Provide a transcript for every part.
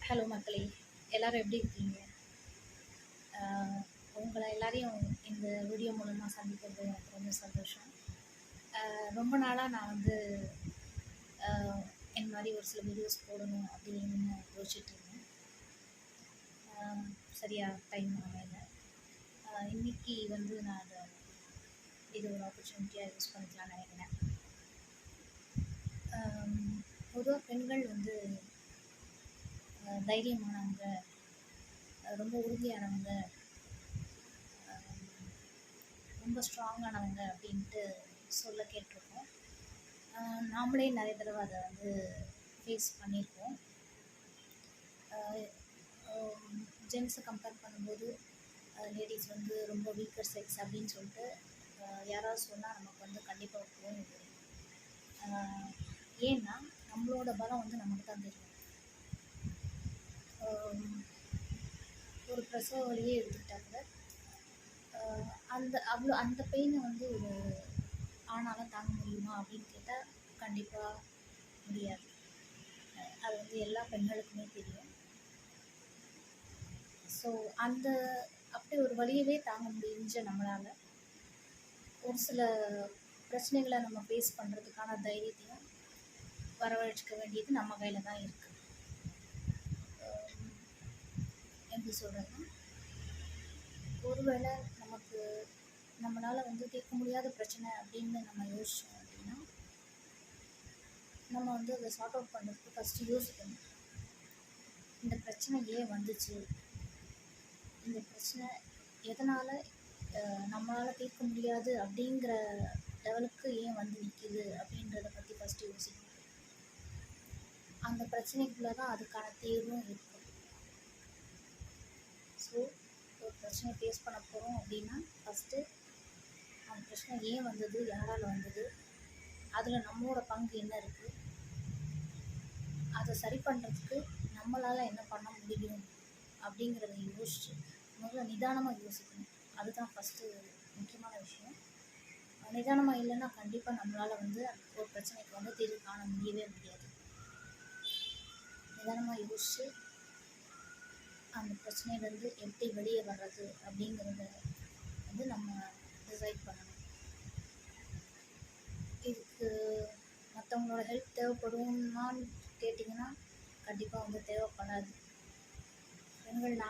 Hello மக்களே, எல்லோரும் எப்படி இருக்கீங்க? உங்களை எல்லாரையும் இந்த வீடியோ மூலமாக சந்திக்கிறது எனக்கு ரொம்ப சந்தோஷம். ரொம்ப நாளாக நான் வந்து இந்த மாதிரி ஒரு சில வீடியோஸ் போடணும் அப்படின்னு யோசிச்சுட்ருந்தேன். சரியாக டைம் அமையல. இன்றைக்கி வந்து நான் இது ஒரு ஆப்பர்ச்சுனிட்டியாக யூஸ் பண்ணிக்கலாம்னு நினைக்கிறேன். பொதுவாக பெண்கள் வந்து தைரியமானவங்க, ரொம்ப உறுதியானவங்க, ரொம்ப ஸ்ட்ராங்கானவங்க அப்படின்ட்டு சொல்ல கேட்டிருக்கோம். நாமளே நிறைய தடவை அதை வந்து ஃபேஸ் பண்ணியிருக்கோம். ஜென்ஸை கம்பேர் பண்ணும்போது லேடிஸ் வந்து ரொம்ப வீக்கர் செக்ஸ் அப்படின்னு சொல்லிட்டு யாராவது சொன்னால் நமக்கு வந்து கண்டிப்பாக கோவம் வரும். ஏன்னா நம்மளோட பலம் வந்து நமக்கு தான் தெரியும். ஒரு பிரசவ வழியே எடுத்துக்கிட்டா கூட அந்த பெயினை வந்து ஒரு ஆணால் தாங்க முடியுமா அப்படின்னு கேட்டால் கண்டிப்பாக முடியாது. அது வந்து எல்லா பெண்களுக்குமே தெரியும். ஸோ அப்படி ஒரு வழியவே தாங்க முடிஞ்ச நம்மளால் ஒரு சில பிரச்சனைகளை நம்ம ஃபேஸ் பண்ணுறதுக்கான தைரியத்தையும் வரவழைச்சிக்க வேண்டியது நம்ம கையில் தான் இருக்குது. எப்படி சொல்கிறேன்னா, ஒருவேளை நம்மளால் வந்து தீர்க்க முடியாத பிரச்சனை அப்படின்னு நம்ம யோசித்தோம் அப்படின்னா, நம்ம வந்து அதை சார்ட் அவுட் பண்ணுறதுக்கு ஃபஸ்ட்டு யோசிக்கணும். இந்த பிரச்சனை ஏன் வந்துச்சு, இந்த பிரச்சனை எதனால் நம்மளால் தீர்க்க முடியாது அப்படிங்கிற லெவலுக்கு ஏன் வந்து நிற்கிது அப்படின்றத பற்றி ஃபஸ்ட்டு யோசிக்கணும். அந்த பிரச்சனைக்குள்ளே தான் அதுக்கான தீர்வும் இருக்கும். ஸோ ஒரு பிரச்சனையை ஃபேஸ் பண்ண போகிறோம் அப்படின்னா ஃபஸ்ட்டு அந்த பிரச்சனை ஏன் வந்தது, யாரால் வந்தது, அதில் நம்மளோட பங்கு என்ன இருக்குது, அதை சரி பண்ணுறதுக்கு நம்மளால் என்ன பண்ண முடியும் அப்படிங்கிறத யோசிச்சு முதல்ல நிதானமாக யோசிக்கணும். அதுதான் ஃபஸ்ட்டு முக்கியமான விஷயம். நிதானமாக இல்லைன்னா கண்டிப்பாக நம்மளால் வந்து ஒரு பிரச்சனைக்கு வந்து தீர்வு காண முடியவே முடியாது. நிதானமாக யோசித்து அந்த பிரச்சனையிலேருந்து எப்படி வெளியே வர்றது அப்படிங்கிறத வந்து நம்ம டிசைட் பண்ணணும். இதுக்கு மற்றவங்களோட ஹெல்ப் தேவைப்படுமான்னு கேட்டிங்கன்னா கண்டிப்பாக வந்து தேவைப்படாது. பெண்கள்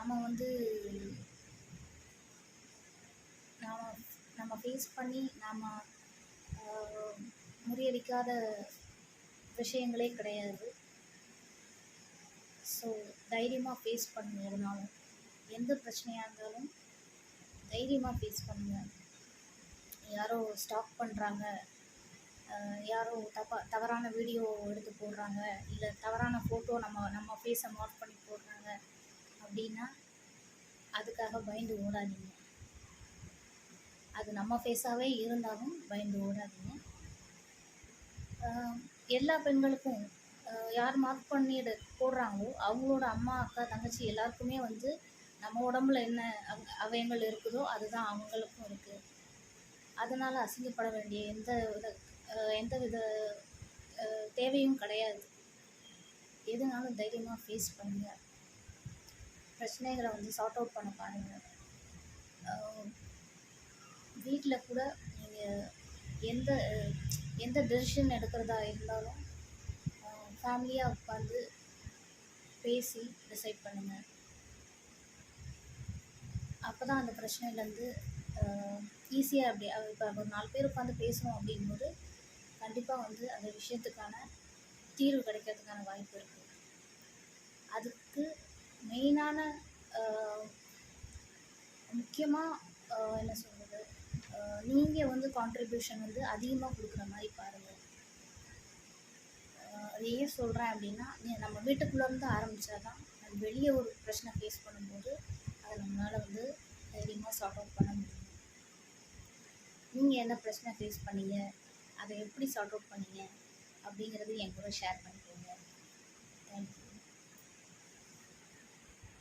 நம்ம ஃபேஸ் பண்ணி நாம் முறியடிக்காத விஷயங்களே கிடையாது. ஸோ தைரியமாக ஃபேஸ் பண்ணுங்க. எதுனாலும் எந்த பிரச்சனையாக இருந்தாலும் தைரியமாக ஃபேஸ் பண்ணுங்கள். யாரோ ஸ்டாக் பண்ணுறாங்க, யாரோ தவறான வீடியோ எடுத்து போடுறாங்க, இல்லை தவறான ஃபோட்டோ நம்ம ஃபேஸை மார்க் பண்ணி போடுறாங்க அப்படின்னா அதுக்காக பயந்து ஓடாதீங்க. அது நம்ம ஃபேஸாகவே இருந்தாலும் பயந்து ஓடாதீங்க. எல்லா பெண்களுக்கும் யார் மார்க் பண்ணி போடுறாங்களோ அவங்களோட அம்மா, அக்கா, தங்கச்சி எல்லாருக்குமே வந்து நம்ம உடம்புல என்ன அவயங்கள் இருக்குதோ அதுதான் அவங்களுக்கும் இருக்குது. அதனால் அசிங்கப்பட வேண்டிய எந்த வித தேவையும் கிடையாது. எதுனாலும் தைரியமாக ஃபேஸ் பண்ணுங்கள். பிரச்சனைகளை வந்து சார்ட் அவுட் பண்ண பாருங்கள். வீட்டில் கூட நீங்கள் எந்த டெசிஷன் எடுக்கிறதா இருந்தாலும் ஃபேமிலியாக உட்காந்து பேசி டிசைட் பண்ணுங்கள். அப்போ தான் அந்த பிரச்சனையிலேருந்து ஈஸியாக இப்போ ஒரு 4 பேர் உட்காந்து பேசணும் அப்படிங்கும்போது கண்டிப்பாக வந்து அந்த விஷயத்துக்கான தீர்வு கிடைக்கிறதுக்கான வாய்ப்பு இருக்குது. அதுக்கு மெயினான முக்கியமாக என்ன சொல்கிறது, நீங்கள் வந்து கான்ட்ரிபியூஷன் வந்து அதிகமாக கொடுக்குற மாதிரி பாருங்கள். அது ஏன் சொல்கிறேன் அப்படின்னா, நம்ம வீட்டுக்குள்ளேருந்து ஆரம்பித்தா தான் நம்ம வெளியே ஒரு பிரச்சனை ஃபேஸ் பண்ணும்போது அதை நம்மளால் வந்து தைரியமாக சார்ட் அவுட் பண்ண முடியும். நீங்கள் என்ன பிரச்சனை ஃபேஸ் பண்ணீங்க, அதை எப்படி சார்ட் அவுட் பண்ணீங்க அப்படிங்கிறது என் கூட ஷேர் பண்ணிக்கோங்க.